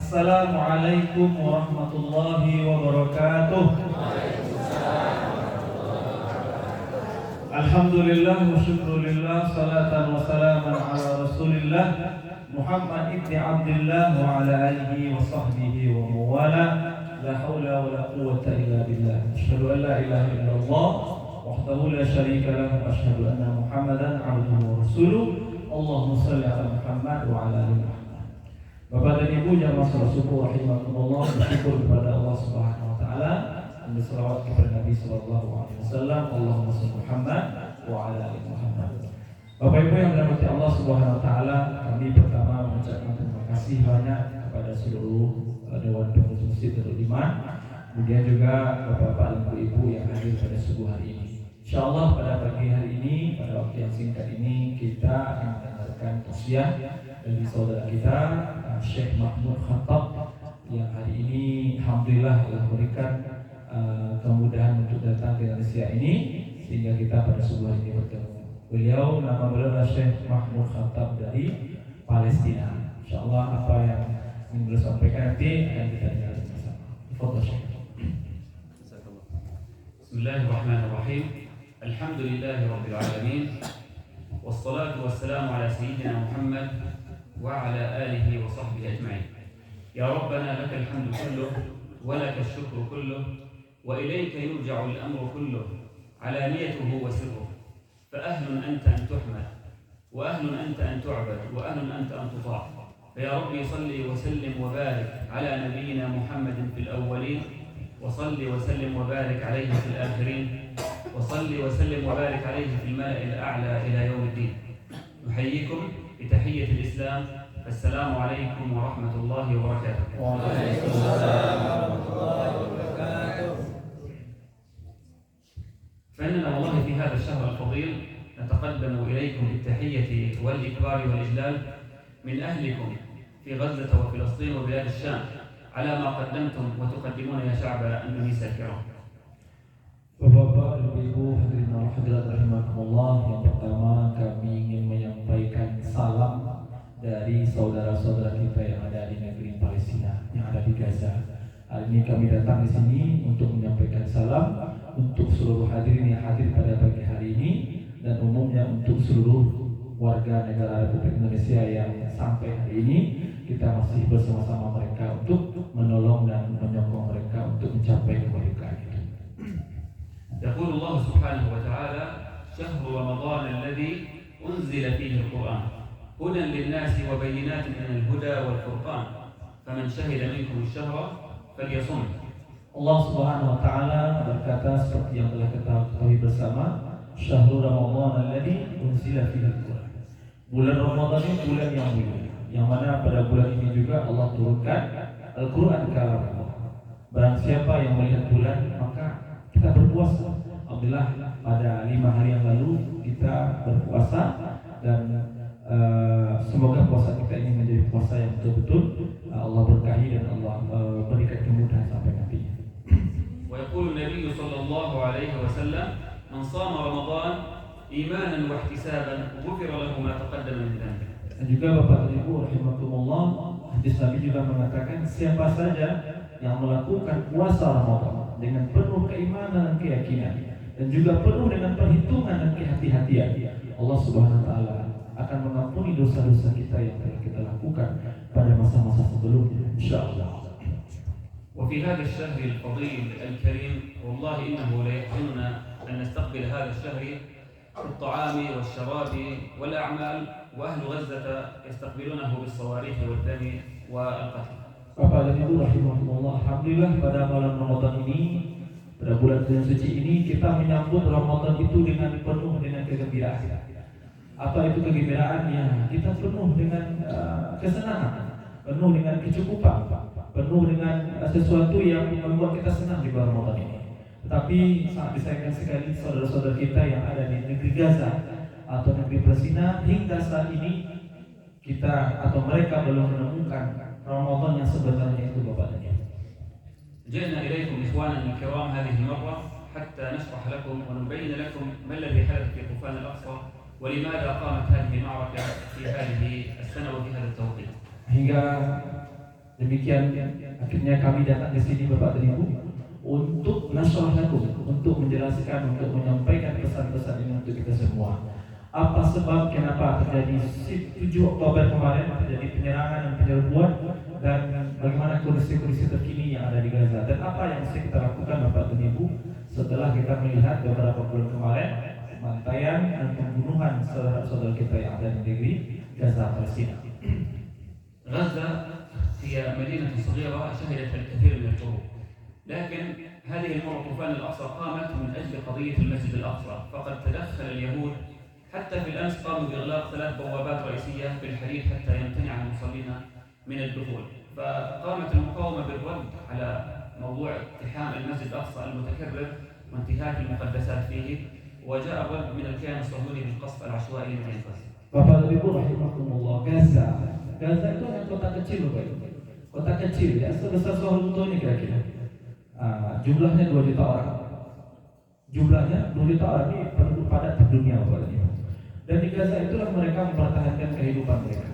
Assalamualaikum warahmatullahi wabarakatuh. Alhamdulillah wa syukrulillah, salatan wa salaman ala rasulillah Muhammad ibn Abdullah wa ala alihi wa sahbihi wa mawala. La hawla wa la quwwata illa billah. Asyhadu an la ilaha illallah wahdahu la syarika lahu wa asyhadu anna Muhammadan abduhu wa rasuluh. Allahumma shalli ala Muhammad wa ala ali Muhammad. Bapak dan Ibu jamaah salat subuh rahimakumullah, bersyukur kepada Allah Subhanahu wa taala dan berselawat kepada Nabi sallallahu alaihi wasallam. Allahumma shalli Muhammad wa ala ali Muhammad. Bapak Ibu yang dirahmati Allah Subhanahu wa taala, kami pertama mengucapkan terima kasih banyak kepada seluruh Dewan Pengurus Masjid Darul Iman, kemudian juga Bapak-bapak dan Ibu yang hadir pada subuh hari ini. Insyaallah pada pagi hari ini, pada waktu yang singkat ini, kita akan mendengarkan tausiah dari saudara kita Syekh Mahmud Khattab yang hari ini alhamdulillah telah memberikan kemudahan untuk datang ke Indonesia ini sehingga kita pada subuh hari ini bertemu. Beliau nama beliau adalah Syekh Mahmud Khattab dari Palestina. Insyaallah apa yang ingin beliau sampaikan nanti akan kita dengar bersama. Fadhil Syekh. Bismillahirrahmanirrahim. Alhamdulillahi rabbil alamin. Wassalatu wassalamu ala sayyidina Muhammad wa ala alihi wa sahbihi ajma'in. Ya Rabbana lakal hamdu kulluh wa lakal syukru kulluh wa ilayka yurja'u al-amru kulluh alaniyatuhu wa sirruh. Fa ahlun anta an tuhmad wa ahlun anta an tu'bad wa ahlun anta an tuta'. Fa ya Rabbi salli wa sallim wa barik ala nabiyyina Muhammadin fil awwalin wa salli wa sallim wa barik alayhi fil akhirin wa salli wa sallim wa barik alayhi fil mala'il a'la ila yawmiddin. Nuhayyikum بتحية الإسلام. السلام عليكم ورحمة الله وبركاته. وعليكم السلام ورحمة الله وبركاته. فإننا والله في هذا الشهر الفضيل نتقدم إليكم بالتحية والإكبار والإجلال من أهلكم في غزة وفلسطين وبلاد الشام على ما قدمتم وتقدمون يا شعب إندونيسيا الكرام. Bapak, Ibu, hadirin dan hadirat rahimakumullah, yang pertama kami ingin menyampaikan salam dari saudara-saudara kita yang ada di negeri Palestina, yang ada di Gaza. Hari ini kami datang di sini untuk menyampaikan salam untuk seluruh hadirin yang hadir pada pagi hari ini dan umumnya untuk seluruh warga negara Republik Indonesia yang sampai hari ini kita masih bersama-sama mereka untuk menolong dan menyokong mereka untuk mencapai kemerdekaan itu. يقول الله سبحانه وتعالى: شهر رمضان الذي أنزل فيه القرآن هدى للناس وبينات من الهدى والفرقان فمن شهد منكم الشهر فليصم. Allah Subhanahu wa taala berkata seperti yang telah kita ketahui bersama, Syahrul Ramadan alladzi unzila fihi al-Qur'an. Bulan Ramadan ini bulan yang mulia, yang mana pada bulan ini juga Allah turunkan Al-Qur'an kalam Allah. Barang siapa yang melihat bulan maka kita berpuasa. Alhamdulillah pada 5 hari yang lalu kita berpuasa dan semoga puasa kita ini menjadi puasa yang betul-betul Allah berkahi dan Allah berikan kemudahan sampai nantinya. ويقول النبي صلى الله عليه وسلم: من صام رمضان إيمانا واحتسابا غفر له ما تقدم من ذنبه. Dan juga Bapak dan Ibu rahimakumullah, hadis Nabi juga mengatakan siapa saja yang melakukan puasa Ramadan dengan penuh keimanan dan keyakinan dan juga penuh dengan perhitungan dan kehati-hatian, Allah Subhanahu wa taala akan mengampuni dosa-dosa kita yang telah kita lakukan pada masa-masa sebelumnya, insyaallah. وفي هذا الشهر الفضيل الكريم والله إنه ليحزننا أن نستقبل هذا الشهر بالطعام والشراب والأعمال وأهل غزة يستقبلونه بالصواريخ والدم والقتل. Bapak dan Ibu rahimahullah, alhamdulillah pada malam Ramadan ini, pada bulan suci ini kita menyambut Ramadan itu dengan penuh dengan kegembiraan. Apa itu kegembiraannya? Kita penuh dengan kesenangan, penuh dengan kecukupan, penuh dengan sesuatu yang membuat kita senang di bulan Ramadan ini. Tetapi sangat disayangkan sekali saudara-saudara kita yang ada di negeri Gaza atau negeri Palestina hingga saat ini kita atau mereka belum menemukan Ramadan yang sebenarnya itu Bapak dan Ibu. جئنا إليكم إخوانا الكرام هذه المرة حتى نشرح لكم ونبين لكم ما الذي حدث في طوفان الأقصى ولماذا قامت هذه المعركة في هذه السنة وفي هذا التوقيت. Hingga Demikian akhirnya kami datang ke sini Bapak dan Ibu untuk nasrah lakum, untuk menjelaskan, untuk menyampaikan pesan-pesan ini untuk kita semua. Apa sebab kenapa terjadi 7 Oktober kemarin terjadi penyerangan dan penyerbuan, dan bagaimana kondisi-kondisi terkini yang ada di Gaza, dan apa yang bisa kita lakukan Bapak dan Ibu setelah kita melihat beberapa bulan kemarin pembantaian dan pembunuhan saudara-saudara kita yang ada di negeri Gaza Palestina. غزة هي مدينة صغيرة شهدت الكثير من الحروب، لكن هذه المرة طوفان الأقصى قامت من أجل قضية المسجد الأقصى، فقد تدخل اليهود حتى في الأمس قاموا بإغلاق 3 بوابات رئيسية بالحديد حتى يمتنع المصلين من الدخول، فقامت المقاومة بالرد على موضوع اقتحام المسجد الأقصى المتكرر وانتهاك المقدسات فيه، وجاء الرد من الكيان الصهيوني بالقصف العشوائي لمدينة غزة. Bapak dan Ibu rahimakumullah, Gaza itu hanya kota kecil Bapak. Kota kecil ya, sebesar Soeharto ini kira-kira. Jumlahnya 2 juta orang. Jumlahnya 2 juta orang ini penduduk padat di dunia Bapak. Dan di Gaza itulah mereka mempertahankan kehidupan mereka.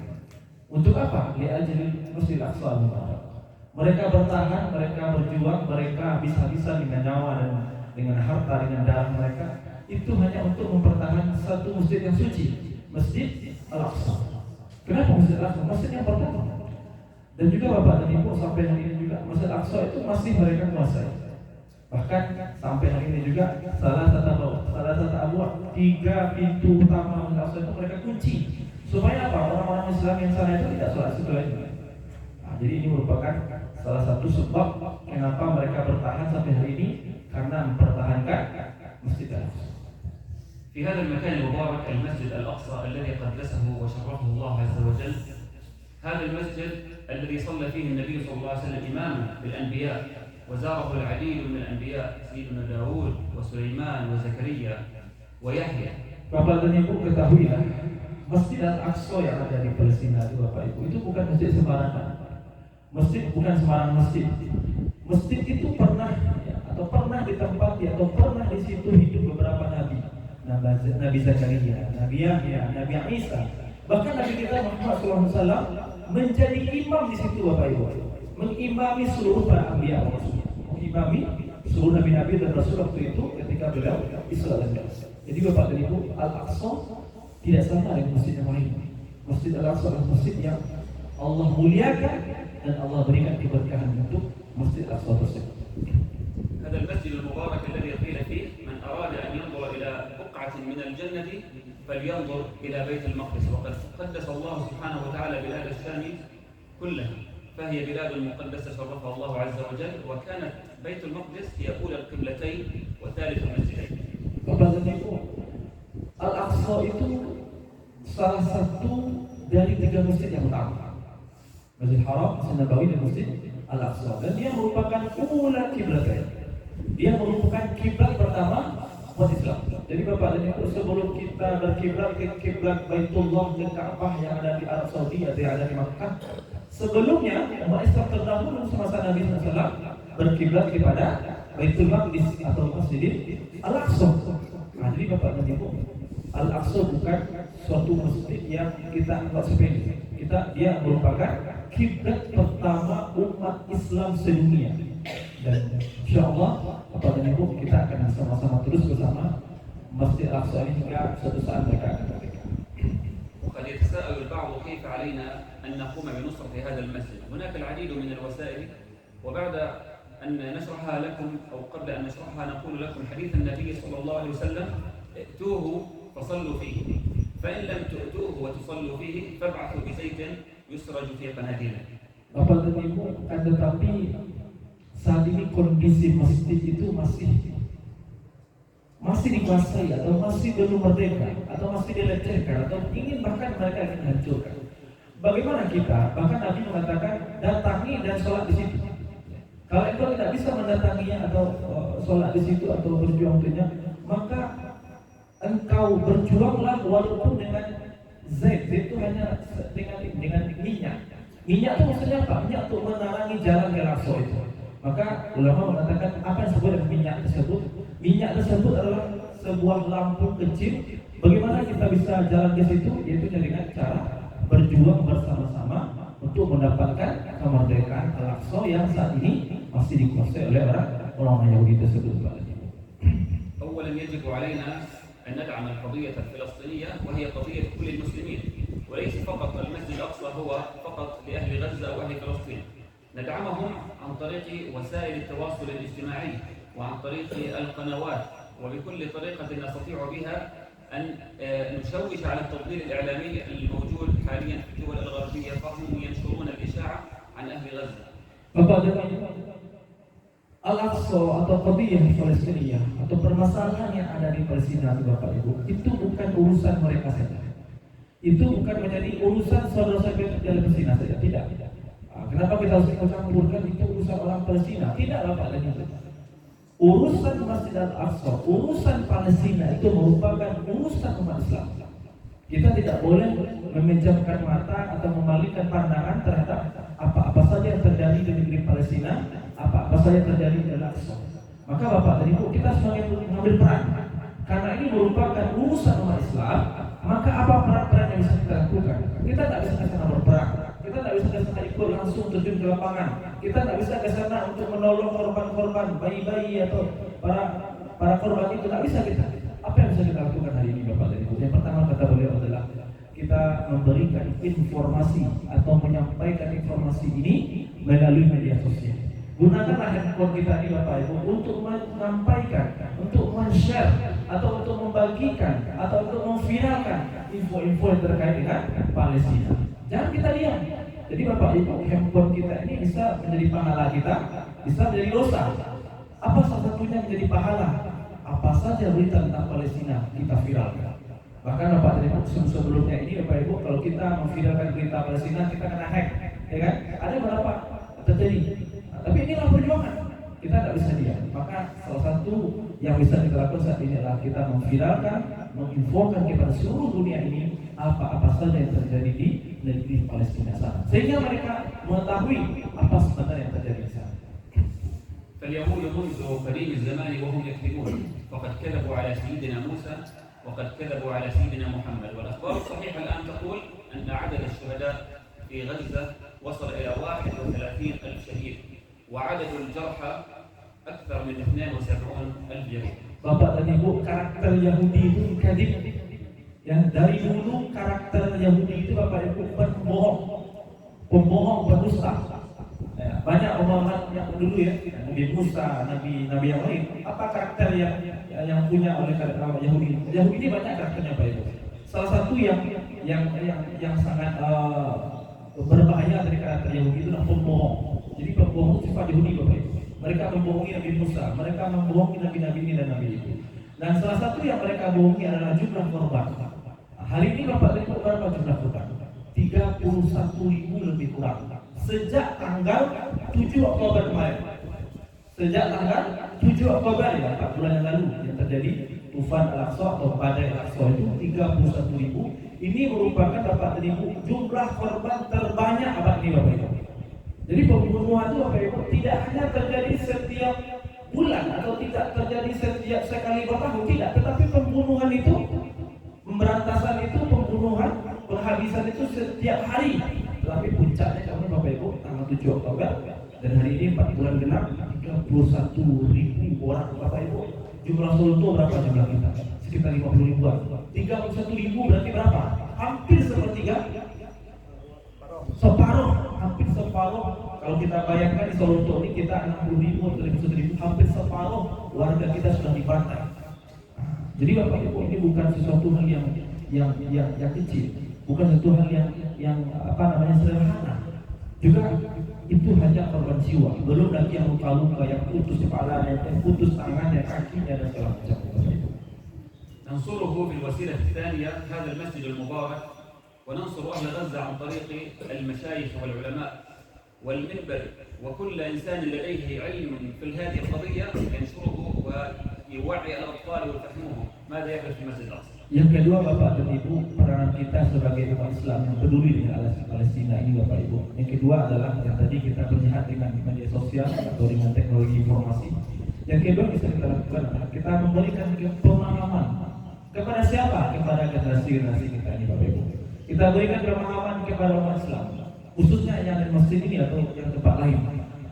Untuk apa? Li'ajli Masjidil Aqsa al-Mubarak. Mereka bertahan, mereka berjuang, mereka habis-habisan dengan nyawa dan dengan harta, dengan darah mereka. Itu hanya untuk mempertahankan satu masjid yang suci, Masjid Al-Aqsa. Kenapa Masjid Al-Aqsa? Masjid yang pertama. Dan juga Bapak dan Ibu sampai hari ini juga Masjid Al-Aqsa itu masih mereka kuasai. Bahkan sampai hari ini juga salah satu abwab, 3 pintu utama Masjid Al-Aqsa itu mereka kunci. Supaya apa? Orang-orang Islam yang sana itu tidak sholat situ lagi. Jadi ini merupakan salah satu sebab kenapa mereka bertahan sampai hari ini, karena mempertahankan Masjid Al-Aqsa. في هذا المكان المبارك المسجد الأقصى الذي قدسه وشرفه الله عز وجل، هذا المسجد الذي صلى فيه النبي صلى الله عليه وسلم إماما بالأنبياء، وزاره العديد من الأنبياء سيدنا داود وسليمان وزكريا ويحيى. Bapak dan Ibu ketahuilah, Masjid Al-Aqsa yang ada di Palestina itu Bapak Ibu, itu bukan masjid sembarangan. Masjid bukan sembarang masjid. Masjid itu pernah atau pernah ditempati atau pernah di situ hidup beberapa nabi. Nabi Zakaria, Nabi Yahya, Nabi Isa, bahkan Nabi kita Muhammad SAW menjadi imam di situ Bapak Ibu, mengimami seluruh para anbiya, mengimami seluruh nabi-nabi dan rasul waktu itu ketika beliau Isra dan Mi'raj. Jadi Bapak dan Ibu, Al-Aqsa tidak sama dengan masjid yang lain. Masjid Al-Aqsa adalah masjid yang Allah muliakan dan Allah berikan keberkahan untuk Masjid Al-Aqsa tersebut. هذا المسجد المبارك الذي قيل فيه من أراد أن ينظر إلى بقعة من الجنة فلينظر إلى بيت المقدس، وقد قدس الله سبحانه وتعالى بلاد الشام كلها، فهي بلاد مقدسة شرفها الله عز وجل، وكانت بيت المقدس هي أولى القبلتين وثالث المسجدين. Bapak dan Ibu, Al-Aqsa itu salah satu dari 3 masjid yang utama, Masjid Haram, Masjid Nabawi, dan Masjid Al-Aqsa. Dan dia merupakan ula kiblatain. Dia merupakan kiblat pertama umat Islam. Jadi Bapak dan Ibu, sebelum kita berkiblat ke kiblat Baitullah dan Ka'bah yang ada di Arab Saudi atau yang ada di Makkah, sebelumnya umat Islam terdahulu semasa Nabi SAW berkiblat kepada Baitul Maqdis atau Masjidil Al-Aqsa. Jadi Bapak dan Ibu, Al-Aqsa bukan suatu masjid yang kita anggap sepele. Dia merupakan kiblat pertama umat Islam sedunia. Dan insyaallah Bapak dan Ibu, kita akan sama-sama terus bersama Masjid Al-Aqsa ini hingga suatu saat mereka akan merdeka. وقد يتساءل البعض كيف علينا أن نقوم بنصرة هذا المسجد. هناك العديد من الوسائل، وبعد أن نشرحها لكم أو قبل أن نشرحها نقول لكم حديث النبي صلى الله عليه وسلم: ائتوه فصلوا فيه، فإن لم تؤتوه وتصلوا فيه فابعثوا بزيت يسرج في قناديله. Bapak dan Ibu, tetapi saat ini kondisi masjid itu masih dikuasai atau masih belum merdeka atau masih dilecehkan atau bahkan mereka ingin hancurkan. Bagaimana kita? Bahkan Nabi mengatakan datangi dan sholat di situ. Kalau engkau tidak bisa mendatanginya atau sholat di situ atau berjuang dengannya, maka engkau berjuanglah walaupun dengan zait. Itu hanya dengan minyak. Minyak itu maksudnya apa? Minyak untuk menerangi jalan ke Al-Aqsa itu. Maka ulama mengatakan apa yang disebut dengan minyak tersebut? Minyak tersebut adalah sebuah lampu kecil. Bagaimana kita bisa jalan ke situ? Yaitu dengan cara berjuang bersama-sama untuk mendapatkan kemerdekaan Al-Aqsa yang saat ini masih dikuasai oleh orang Yahudi tersebut. أولا يجب علينا أن ندعم القضية الفلسطينية وهي قضية كل المسلمين وليس فقط المسجد الأقصى هو فقط لأهل غزة أو أهل فلسطين. ندعمهم عن طريق وسائل التواصل الاجتماعي وعن طريق القنوات وبكل طريقة نستطيع بها أن نشوش على التضليل الإعلامي الموجود حاليا في الدول الغربية فهم ينشرون الإشاعة عن أهل غزة. Al-Aqsa atau qadiyah Palestina atau permasalahan yang ada di Palestina Bapak Ibu, itu bukan urusan mereka saja. Itu bukan menjadi urusan saudara-saudara di Palestina saja, tidak. Kenapa kita harus campurkan itu urusan orang Palestina? Tidak Bapak dan Ibu. Urusan Masjid Al-Aqsa, urusan Palestina itu merupakan urusan umat Islam. Kita tidak boleh memejamkan mata atau memalingkan pandangan terhadap apa-apa saja yang terjadi di negeri Palestina, apa-apa saja yang terjadi di Al-Aqsa. Maka Bapak dan Ibu, kita sebagai mengambil peran. Karena ini merupakan urusan umat Islam, maka apa peran-peran yang bisa kita lakukan? Kita tidak bisa ke sana berperang. Kita tidak bisa ke sana ikut langsung terjun ke lapangan. Kita tidak bisa ke sana untuk menolong korban-korban, bayi-bayi atau para korban itu. Tidak bisa kita. Apa yang bisa kita lakukan hari ini Bapak dan Ibu? Yang pertama kata beliau adalah kita memberikan informasi atau menyampaikan informasi ini melalui media sosial. Gunakanlah handphone kita ini Bapak Ibu untuk menyampaikan, untuk men-share atau untuk membagikan atau untuk memviralkan info-info yang terkait dengan Palestina. Jangan kita diam. Jadi Bapak Ibu, handphone kita ini bisa menjadi pahala kita, bisa menjadi dosa. Apa salah satunya menjadi pahala? Apa saja berita tentang Palestina kita viralkan. Bahkan Bapak Ibu sebelumnya ini Bapak Ibu, kalau kita memviralkan berita Palestina kita kena hack, ya kan? Ada berapa terjadi? Tapi inilah perjuangan. Kita tidak bisa diam. Maka salah satu yang bisa kita lakukan saat ini adalah kita memviralkan, menginfokan kepada seluruh dunia ini apa-apa saja yang terjadi di negeri Palestina sana, sehingga mereka mengetahui apa sebenarnya yang terjadi di sana. فاليهود منذ قديم الزمان وهم يكذبون فقد كذبوا على سيدنا موسى وقد كذبوا على سيدنا محمد والأخبار الصحيحة الآن تقول أن عدد الشهداء في غزة وصل إلى 31,000 شهيد وعدد الجرحى أكثر من 72,000 يهود. Bapak dan Ibu, karakter Yahudi itu kadib. Ya, dari dulu karakter Yahudi itu Bapak Ibu pembohong, pendusta. Ya, banyak omongan yang dulu ya, Nabi Musa, nabi yang lain. Apa karakter yang punya oleh Yahudi? Yahudi ini banyak karakternya Bapak Ibu. Salah satu yang sangat berbahaya dari karakter Yahudi itu adalah pembohong. Jadi pembohong sifat Yahudi Bapak Ibu. Mereka membohongi Nabi Musa, mereka membohongi nabi-nabi ini dan nabi itu. Dan salah satu yang mereka bohongi adalah jumlah korban. Hari ini Bapak Ibu, berapa jumlah korban? 31.000 lebih kurang. Sejak tanggal 7 Oktober kemarin. Sejak tanggal 7 Oktober ya, 4 bulan yang lalu yang terjadi Tufan Al-Aqsa atau badai Al-Aqsa itu 31.000. Ini merupakan Bapak dan Ibu jumlah korban terbanyak abad ini Bapak Ibu. Jadi pembunuhan itu Bapak Ibu tidak hanya terjadi setiap bulan atau tidak terjadi setiap sekali bertahun, tidak, tetapi pembunuhan itu, pemberantasan itu, pembunuhan, penghabisan itu setiap hari. Tetapi puncaknya kamu Bapak Ibu tanggal 7 Oktober dan hari ini 4 bulan genap 31.000 orang Bapak Ibu. Jumlah Solo berapa jumlah kita? Sekitar 50.000-an. 31.000 berarti berapa? Hampir sepertiga. Hampir separuh. Kalau kita bayangkan di Solo ini kita 60.000 atau 1.000, hampir separuh warga kita sudah dibantai. Jadi Bapak Ibu, ini bukan sesuatu hal yang kecil, bukan sesuatu hal yang sederhana. Juga itu hanya korban jiwa, belum lagi yang luka-luka, yang putus kepala, yang putus tangan, yang kakinya dan segala macam. ننصره بالوسيلة الثانية هذا المسجد المبارك وننصر أهل غزة عن طريق المشايخ والعلماء والمنبر وكل إنسان لديه علم في هذه القضية ينشره ويوعي الأطفال ويفهمهم ماذا يحدث في المسجد الأقصى. Yang kedua Bapak dan Ibu, peranan kita sebagai umat Islam yang peduli dengan Palestina ini Bapak Ibu. Yang kedua adalah yang tadi kita berjihad dengan media sosial atau dengan teknologi informasi. Yang kedua bisa kita lakukan adalah kita memberikan pemahaman kepada siapa? Kepada generasi kita ini Bapak Ibu. Kita berikan pemahaman kepada umat Islam khususnya yang di masjid ini atau yang tempat lain.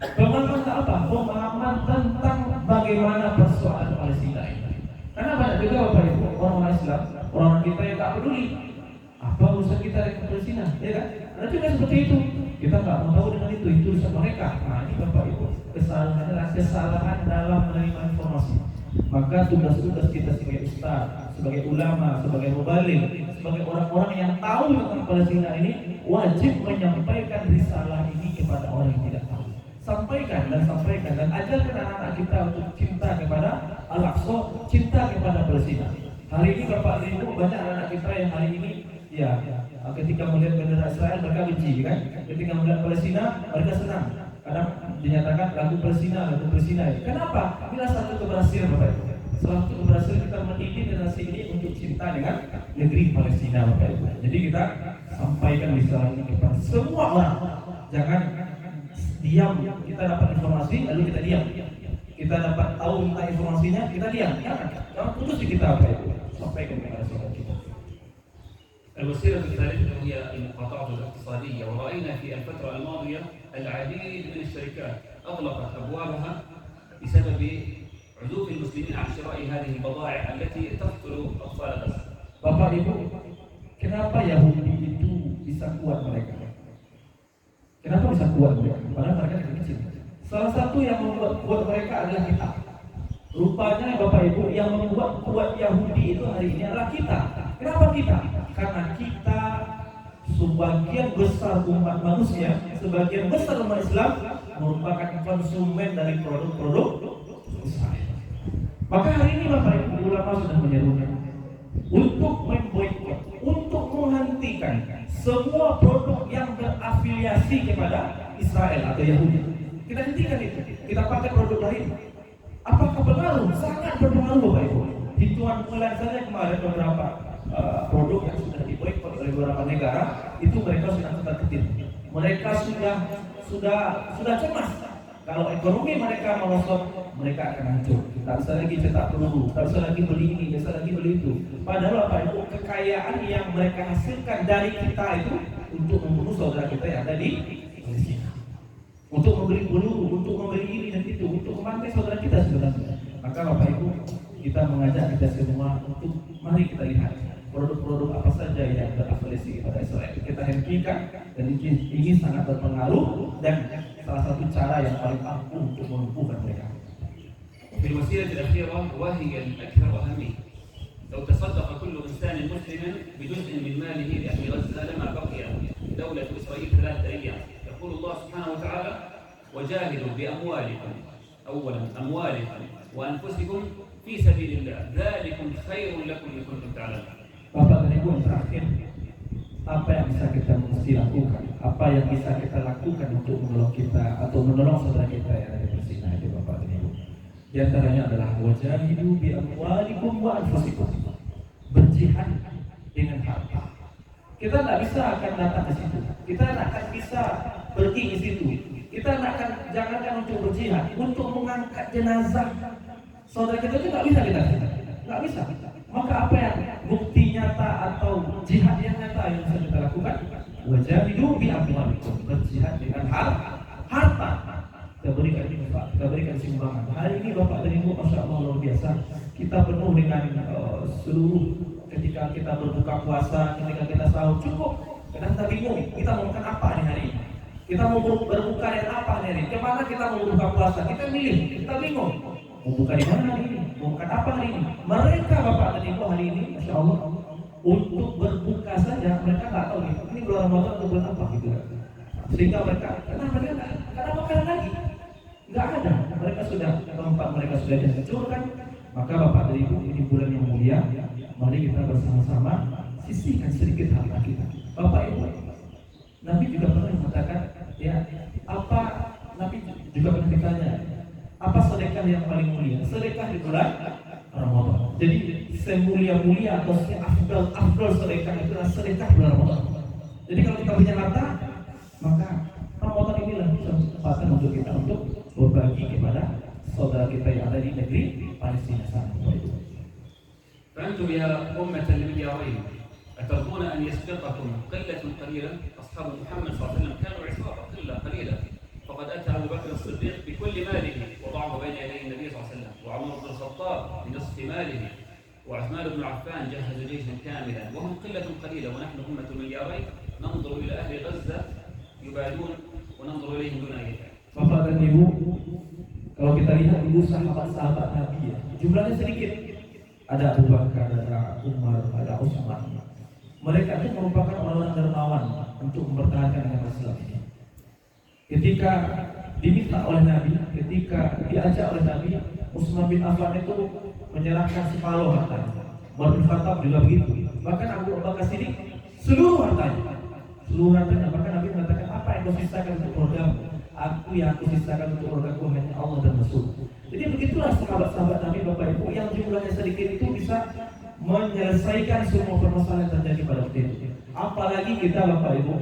Pemahaman apa? Pemahaman tentang bagaimana persoalan Palestina ini. Karena banyak juga Bapak Ibu orang-orang Islam, orang kita yang tak peduli apa urusan kita dengan Palestina, ya kan? Ada juga seperti itu. Kita nggak mau tahu dengan itu urusan mereka. Nah ini Bapak Ibu, kesalahan adalah kesalahan dalam menerima informasi. Maka tugas-tugas kita sebagai ustaz, sebagai ulama, sebagai mubaligh, sebagai orang-orang yang tahu tentang Palestina ini wajib menyampaikan risalah ini kepada orang yang tidak tahu. Sampaikan dan ajarkan anak-anak kita untuk cinta kepada Al-Aqsa, cinta kepada Palestina. Hari ini Bapak Ibu banyak anak kita yang hari ini ketika melihat bendera Israel mereka benci, kan? Ketika melihat Palestina mereka senang. Kadang dinyatakan lagu Palestina. Kenapa? Inilah satu keberhasilan Bapak Ibu. Salah satu keberhasilan kita mendidik generasi ini untuk cinta dengan negeri Palestina Bapak Ibu. Jadi kita sampaikan risalah ini kepada semua orang. Jangan diam. Kita dapat informasi lalu kita diam. Kita dapat tahu tentang informasinya kita diam. Jangan putus di kita Bapak Ibu. Sampaikan kepada saudara kita. الوسيلة الثالثة هي المقاطعة الاقتصادية، ورأينا في الفترة الماضية العديد من الشركات أغلقت أبوابها بسبب عزوف المسلمين عن شراء هذه البضائع التي تقتل أطفال غزة. Bapak Ibu, kenapa Yahudi itu bisa kuat mereka? Kenapa bisa kuat mereka? Padahal mereka kecil. Salah satu yang membuat kuat mereka adalah kita. Rupanya Bapak Ibu yang membuat kuat Yahudi itu hari ini adalah kita. Kenapa kita? Karena kita sebagian besar umat manusia, sebagian besar umat Islam merupakan konsumen dari produk-produk Israel. Maka hari ini Bapak Ibu ulama sudah menyerukan untuk memboikot, untuk menghentikan semua produk yang berafiliasi kepada Israel atau Yahudi. Kita hentikan itu. Kita pakai produk lain. Apakah pengaruh? Sangat berpengaruh Bapak Ibu. Hitungan bulan saja kemarin beberapa produk yang sudah diboikot oleh beberapa negara itu mereka sudah ketar-ketir. Mereka sudah cemas. Kalau ekonomi mereka merosot, mereka akan hancur. Tak bisa lagi cetak peluru, tak bisa lagi beli ini, tak bisa lagi beli itu. Padahal Bapak Ibu, kekayaan yang mereka hasilkan dari kita itu untuk membunuh saudara kita yang ada di Palestina. Untuk membeli peluru, untuk membeli ini dan itu, untuk memantai saudara kita sebenarnya. Maka Bapak Ibu, kita mengajak kita semua untuk mari kita lihat produk-produk apa saja yang berafiliasi kepada Israel. Kita hentikan dan ini sangat berpengaruh dan salah satu cara yang paling ampuh untuk melumpuhkan mereka. في الوسيلة الأخيرة وهي الأكثر أهمية، لو تصدق كل إنسان مسلم بجزء من ماله لأهل غزة لما بقي دولة إسرائيل 3 أيام. يقول الله سبحانه وتعالى: وجاهدوا بأموالكم، أولا أموالكم وأنفسكم في سبيل الله ذلكم خير لكم إن كنتم تعلمون. Bapak dan Ibu yang terakhir, apa yang bisa kita mesti lakukan? Apa yang bisa kita lakukan untuk menolong kita atau menolong saudara kita yang ada di Palestina itu Bapak dan Ibu? Di antaranya adalah wajahidu bi amwalikum wa anfusikum. Berjihad dengan harta. Kita tidak bisa akan datang ke situ. Kita tidak akan bisa pergi ke situ. Kita tidak akan jangankan untuk berjihad, untuk mengangkat jenazah saudara kita itu tidak bisa kita. Tidak bisa. Maka apa yang bukti nyata atau jihad yang nyata yang bisa kita lakukan? Wajahidu bi amwalikum. Berjihad dengan harta. Kita berikan sumbangan. Hari ini Bapak dan Ibu, Masya Allah luar biasa. Kita penuh dengan seluruh ketika kita berbuka puasa, ketika kita sahur cukup. Kadang kita bingung, kita mau makan apa hari ini? Kita mau berbuka dengan apa hari ini? Kemana kita mau berbuka puasa? Kita milih, kita bingung. Mau buka di mana hari ini? Mau makan apa hari ini? Mereka Bapak dan Ibu hari ini, Masya Allah, untuk berbuka saja mereka nggak tahu nih, ini bulan Ramadan atau bulan apa gitu. Sehingga mereka, karena mereka nggak ada makanan lagi. Nggak ada, tempat mereka sudah dihancurkan. Maka Bapak dan Ibu, ini bulan yang mulia, mari kita bersama-sama sisihkan sedikit harta kita. Bapak Ibu, Nabi juga pernah mengatakan, ya, apa Nabi juga pernah ditanya, apa sedekah yang paling mulia? Sedekah di bulan Ramadan. Jadi semulia-mulia atau seafdal sedekah itu adalah sedekah bulan Ramadan. Jadi kalau kita punya harta, maka Ramadan inilah kesempatan untuk kita untuk berbagi kepada saudara kita yang ada di negeri Palestina sana. فأنتم يا أمة المليارين أترضون أن يسبقكم قلة قليلة؟ أصحاب محمد صلى الله عليه وسلم كانوا عصابة قلة قليلة، فقد أتى أبو بكر الصديق بكل ماله وضعه بين يدي النبي صلى الله عليه وسلم، وعمر بن الخطاب بنصف ماله، وعثمان بن عفان جهز جيشا كاملا، وهم قلة قليلة ونحن أمة المليارين ننظر إلى أهل غزة يبادون وننظر إليهم دون أي فعل. Bapak dan Ibu, kalau kita lihat dulu sahabat-sahabat Nabi ya, jumlahnya sedikit. Ada Abu Bakar, ada Umar, ada Utsman. Mereka itu merupakan orang-orang dermawan untuk mempertahankan agama Islam ini. Ketika diminta oleh Nabi, ketika diajak oleh Nabi, Utsman bin Affan itu menyerahkan separuh hartanya. Umar bin Khattab juga begitu. Bahkan Abu Bakar Siddiq seluruh hartanya. Bahkan Nabi mengatakan, apa yang kau sisakan untuk keluargamu? Aku yang aku sisakan untuk keluargaku hanya Allah dan Rasul. Jadi begitulah sahabat-sahabat Nabi, Bapak Ibu, yang jumlahnya sedikit itu bisa menyelesaikan semua permasalahan yang terjadi pada waktu itu. Apalagi kita, Bapak Ibu,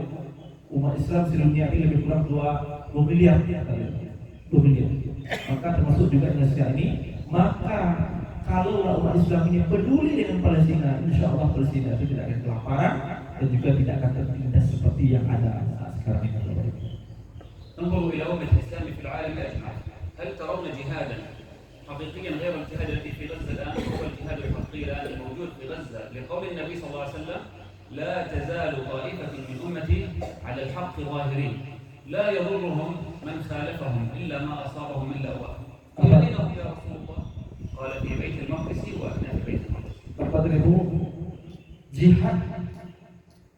umat Islam di dunia ini lebih kurang 2 miliar, 2 miliar. Maka termasuk juga Indonesia ini. Maka kalau umat Islam ini peduli dengan Palestina, insya Allah Palestina itu tidak akan kelaparan dan juga tidak akan tertindas seperti yang ada saat sekarang ini. انظروا إلى أمة الإسلام في العالم أجمع. هل ترون جهادا حقيقيا غير الجهاد الذي في غزة الآن؟ هو الجهاد الحقيقي الآن الموجود في غزة لقول النبي صلى الله عليه وسلم: لا تزال طائفة من أمتي على الحق ظاهرين لا يضرهم من خالفهم إلا ما أصابهم من لأواء. أين هم يا رسول الله؟ قال: في بيت المقدس وأنا في بيت المقدس. Bapak Ibu, jihad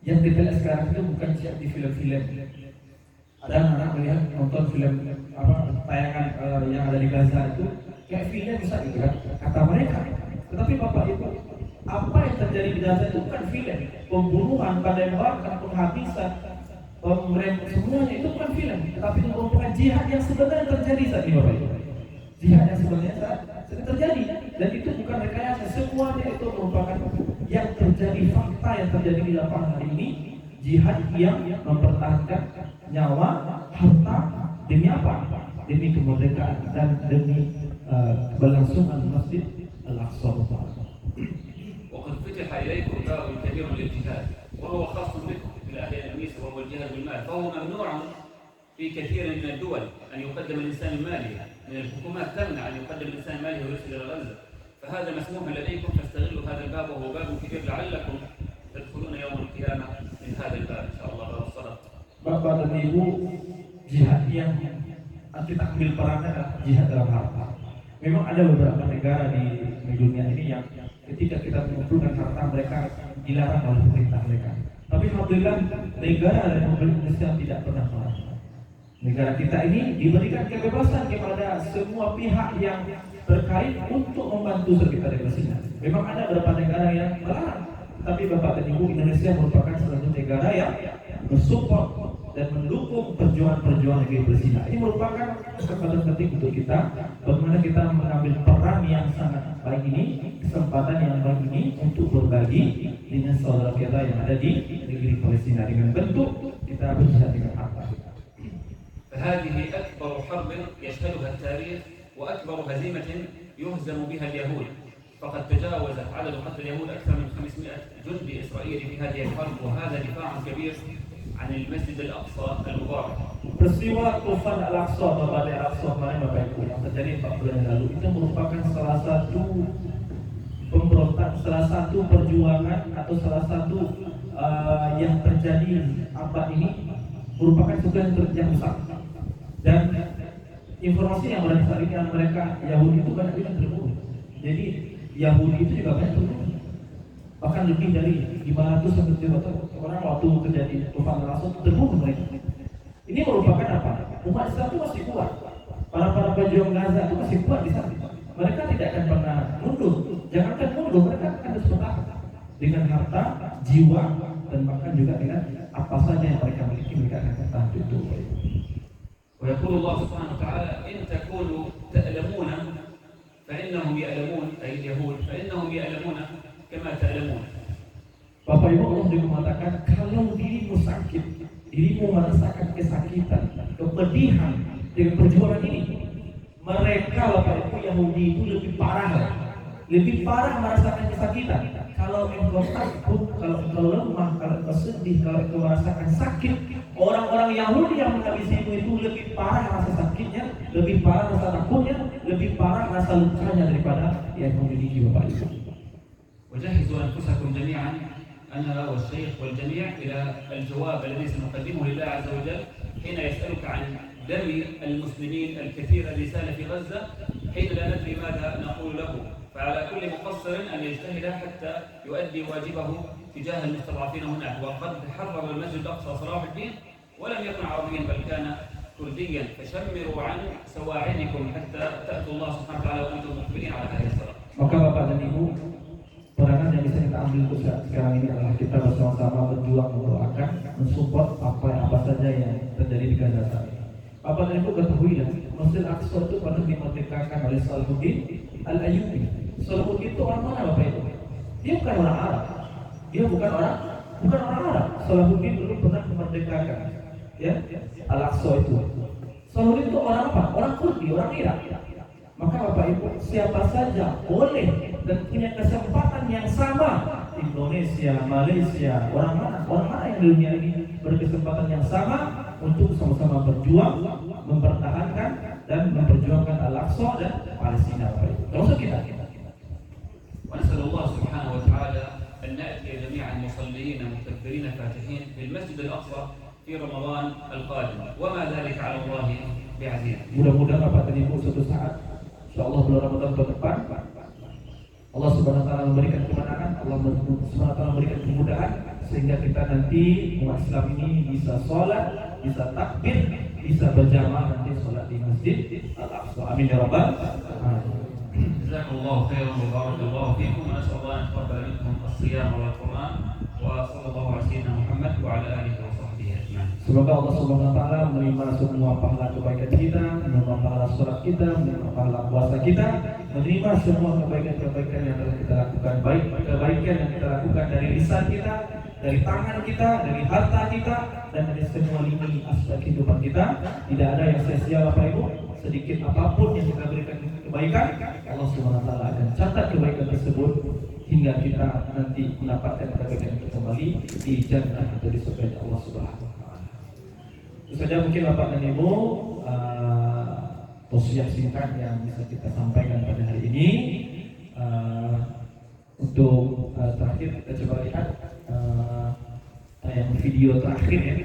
yang kita lihat sekarang itu bukan jihad di film-film. Ada anak melihat nonton film tayangan yang ada di Gaza itu kayak film bisa gitu kan, kata mereka. Tetapi Bapak Ibu, apa yang terjadi di Gaza itu bukan film. Pembunuhan, penembakan, penghabisan, semuanya itu bukan film, tetapi merupakan jihad yang sebenarnya terjadi saat ini, Bapak Ibu. Jihad yang sebenarnya sedang terjadi, dan itu bukan rekayasa. Semuanya itu merupakan yang terjadi, fakta yang terjadi di lapangan hari ini. Jihad yang mempertahankan nyawa, harta, demi apa? Demi kemerdekaan dan demi keberlangsungan Masjid Al-Aqsa. وقد فتح إليكم باب كبير للجهاد وهو خاص بكم في الأهل الأميس، وهو الجهاد بالمال، فهو ممنوع في كثير من الدول أن يقدم الإنسان ماله، من الحكومات تمنع أن يقدم الإنسان ماله ويرسل إلى غزة، فهذا مسموح لديكم، فاستغلوا هذا الباب وهو باب كبير لعلكم تدخلون يوم القيامة من هذا الباب إن شاء الله. باب الصلاة. Bapak dan Ibu, jihad yang kita ambil perannya adalah jihad dalam harta. Memang ada beberapa negara di dunia ini yang ketika kita mengumpulkan harta mereka dilarang oleh pemerintah mereka. Tapi alhamdulillah negara Republik Indonesia tidak pernah melarang. Negara kita ini diberikan kebebasan kepada semua pihak yang terkait untuk membantu sekitar Palestina. Memang ada beberapa negara yang melarang, tapi Bapak dan Ibu, Indonesia merupakan salah satu negara yang bersupport dan mendukung perjuangan negeri Palestina. Ini merupakan kesempatan penting untuk kita, bagaimana kita mengambil peran yang sangat baik ini, kesempatan yang baik ini untuk berbagi dengan saudara kita yang ada di negeri Palestina dengan bentuk kita berjihad dengan harta. فهذه أكبر حرب يشهدها التاريخ وأكبر هزيمة يهزم بها اليهود، فقد تجاوزت عدد قتل اليهود أكثر من 500 جندي إسرائيلي في هذه الحرب، وهذا دفاع كبير عن المسجد الأقصى المبارك. Peristiwa Tufan Al-Aqsa, Badar Al-Aqsa kemarin Bapak Ibu yang terjadi 4 bulan yang lalu itu merupakan salah satu pemberontak, salah satu perjuangan atau salah satu yang terjadi abad ini, merupakan sesuatu yang besar. Dan informasi yang berada saat ini mereka Yahudi itu banyak yang terbunuh. Jadi Yahudi itu juga banyak terbunuh. Bahkan lebih dari 500 sampai 300 orang waktu terjadi Tufan Al-Aqsa terbunuh mereka. Ini merupakan apa? Umat Islam itu masih kuat. Para pejuang Gaza itu masih kuat di sana. Mereka tidak akan pernah mundur. Jangankan mundur, mereka akan terus bertahan dengan harta, jiwa, dan bahkan juga dengan apa saja yang mereka miliki, mereka akan bertahan itu. ويقول الله سبحانه وتعالى: إن تكونوا تألمون فإنهم يألمون، أي اليهود فإنهم يألمون كما تألمون. Bapak Ibu, Allah juga mengatakan kalau dirimu sakit, dirimu merasakan kesakitan, kepedihan dengan perjuangan ini, mereka Bapak Ibu Yahudi itu lebih parah lebih parah merasakan kesakitan. Kalau engkau takut, kalau engkau lemah, kalau engkau sedih, kalau engkau merasakan sakit, orang-orang Yahudi yang menghabisimu itu lebih parah rasa sakitnya, lebih parah rasa takutnya, lebih parah rasa lukanya daripada yang memiliki Bapak Ibu. وجهزوا أنفسكم جميعا أنا والشيخ والجميع إلى الجواب الذي سنقدمه لله عز وجل حين يسألك عن دم المسلمين الكثير الذي سال في غزة حين لا ندري ماذا نقول له. فعلى كل مقصر أن يجتهد حتى يؤدي واجبه تجاه المستضعفين هناك. وقد حرر المسجد الأقصى صلاح الدين ولم يكن عربيا بل كان كرديا، فشمروا عن سواعدكم حتى تأتوا الله سبحانه وتعالى وأنتم مقبلين على هذه الصلاة. Maka Bapak dan Ibu, peranan yang bisa kita ambil untuk sekarang ini adalah kita bersama-sama berjuang mendoakan, mensupport apa saja yang terjadi di Gaza saat ini. Bapak dan Ibu ketahuilah, Masjid Aqsa itu pernah dimerdekakan oleh Salahuddin Al-Ayyubi. Salahuddin itu orang mana Bapak Ibu? Dia bukan orang Arab. Dia bukan orang Arab. Salahuddin dulu pernah memerdekakan, ya, Al-Aqsa itu. Salahuddin itu orang apa? Orang Kurdi, orang Irak. Maka Bapak Ibu, siapa saja boleh dan punya kesempatan yang sama. Indonesia, Malaysia, orang mana yang di dunia ini berkesempatan yang sama untuk sama-sama berjuang, mempertahankan dan memperjuangkan Al-Aqsa dan Palestina, Bapak Ibu. Termasuk kita. ونسأل الله سبحانه وتعالى أن نأتي جميعا مصلين مكبرين فاتحين للمسجد الأقصى في رمضان القادم وما ذلك على الله بعزيز. Mudah-mudahan Bapak dan Ibu suatu saat, insyaallah bulan Ramadan tahun depan, Allah Subhanahu wa taala memberikan kemenangan, Allah Subhanahu wa taala memberikan kemudahan sehingga kita nanti umat Islam ini bisa sholat, bisa takbir, bisa berjamaah nanti sholat di Masjid Al-Aqsa. Amin ya rabbal alamin. جزاكم الله خيرا وبارك الله فيكم ونسأل الله أن يتقبل منكم الصيام والقرآن وصلى الله على سيدنا محمد وعلى آله وصحبه أجمعين. Semoga Allah Subhanahu wa taala menerima semua pahala kebaikan kita, menerima pahala salat kita, menerima pahala puasa kita, menerima semua kebaikan-kebaikan yang telah kita lakukan, baik kebaikan yang kita lakukan dari lisan kita, dari tangan kita, dari harta kita, dan dari semua lini aspek kehidupan kita. Tidak ada yang sia-sia Bapak Ibu. Sedikit apapun yang kita berikan kebaikan, Allah Subhanahu wa taala akan catat kebaikan tersebut hingga kita nanti mendapatkan kebaikan itu kembali di jannah atau di surga Allah Subhanahu wa taala. Itu saja mungkin Bapak dan Ibu wasiat singkat yang bisa kita sampaikan pada hari ini. Untuk terakhir kita coba lihat yang video terakhir ya.